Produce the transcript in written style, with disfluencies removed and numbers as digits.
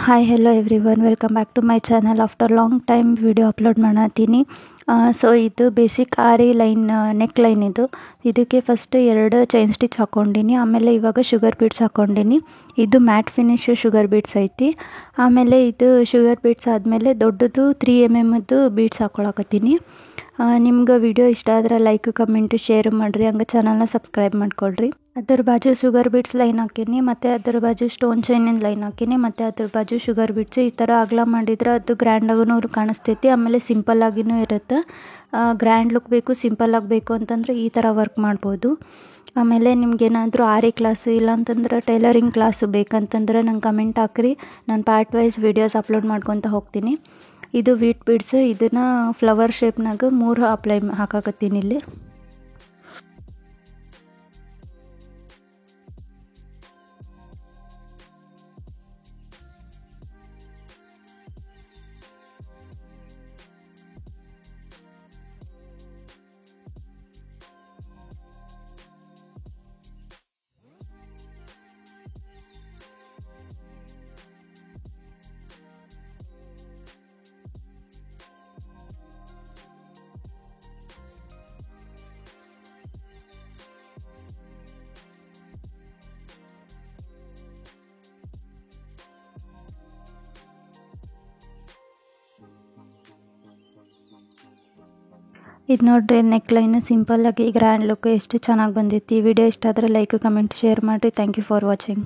Hi hello everyone, welcome back to my channel. After long time video upload ಮಾಡತ್ತೀನಿ. So ಇದು basic aari line neck line. ಇದಕ್ಕೆ first 2 chain stitch ಹಾಕ್ಕೊಂಡಿನಿ. ಆಮೇಲೆ ಇವಾಗ sugar beads ಹಾಕ್ಕೊಂಡಿನಿ. ಇದು mat finish sugar beads ಐತಿ. ಆಮೇಲೆ ಇದು ಶುಗರ್ ಬೀಡ್ಸ್ ಆದಮೇಲೆ ದೊಡ್ಡದು 3mm ಬೀಡ್ಸ್ ಹಾಕ್ಕೊಳಕತ್ತೀನಿ. ನಿಮ್ಗೆ ವಿಡಿಯೋ ಇಷ್ಟ ಆದ್ರೆ ಲೈಕ್, ಕಮೆಂಟ್, ಶೇರ್ ಮಾಡಿರಿ. ಹಂಗೆ ಚಾನಲ್ನ ಸಬ್ಸ್ಕ್ರೈಬ್ ಮಾಡ್ಕೊಳ್ರಿ. ಅದರ ಬಾಜು ಶುಗರ್ ಬೀಡ್ಸ್ ಲೈನ್ ಹಾಕೀನಿ, ಮತ್ತು ಅದರ ಬಾಜು ಸ್ಟೋನ್ ಚೈನಿಂದ ಲೈನ್ ಹಾಕೀನಿ, ಮತ್ತು ಅದ್ರ ಬಾಜು ಶುಗರ್ ಬೀಡ್ಸ್. ಈ ಥರ ಅಗಲ ಮಾಡಿದ್ರೆ ಅದು ಗ್ರ್ಯಾಂಡಾಗೂ ಕಾಣಿಸ್ತೈತಿ. ಆಮೇಲೆ ಸಿಂಪಲ್ ಆಗಿನೂ ಇರುತ್ತೆ. ಗ್ರ್ಯಾಂಡ್ ಲುಕ್ ಬೇಕು, ಸಿಂಪಲ್ ಆಗಬೇಕು ಅಂತಂದರೆ ಈ ಥರ ವರ್ಕ್ ಮಾಡ್ಬೋದು. ಆಮೇಲೆ ನಿಮ್ಗೇನಾದರೂ ಆರಿ ಕ್ಲಾಸ್ ಇಲ್ಲಾಂತಂದ್ರೆ ಟೈಲರಿಂಗ್ ಕ್ಲಾಸು ಬೇಕಂತಂದ್ರೆ ನಂಗೆ ಕಮೆಂಟ್ ಹಾಕ್ರಿ. ನಾನು ಪಾರ್ಟ್ ವೈಸ್ ವೀಡಿಯೋಸ್ ಅಪ್ಲೋಡ್ ಮಾಡ್ಕೊತ ಹೋಗ್ತೀನಿ. ಇದು ವೀಟ್ ಬೀಡ್ಸ್. ಇದನ್ನು ಫ್ಲವರ್ ಶೇಪ್ನಾಗ 3 ಅಪ್ಲೈ ಹಾಕಾಕತ್ತೀನಿ ಇಲ್ಲಿ. ಇದು ನೋಡ್ರಿ, ನೆಕ್ ಲೈನ್ ಸಿಂಪಲ್ಲಾಗಿ ಗ್ರ್ಯಾಂಡ್ ಲುಕ್ ಎಷ್ಟು ಚೆನ್ನಾಗಿ ಬಂದೈತಿ. ವಿಡಿಯೋ ಇಷ್ಟ ಆದರೆ ಲೈಕ್, ಕಮೆಂಟ್, ಶೇರ್ ಮಾಡಿರಿ. Thank you for watching.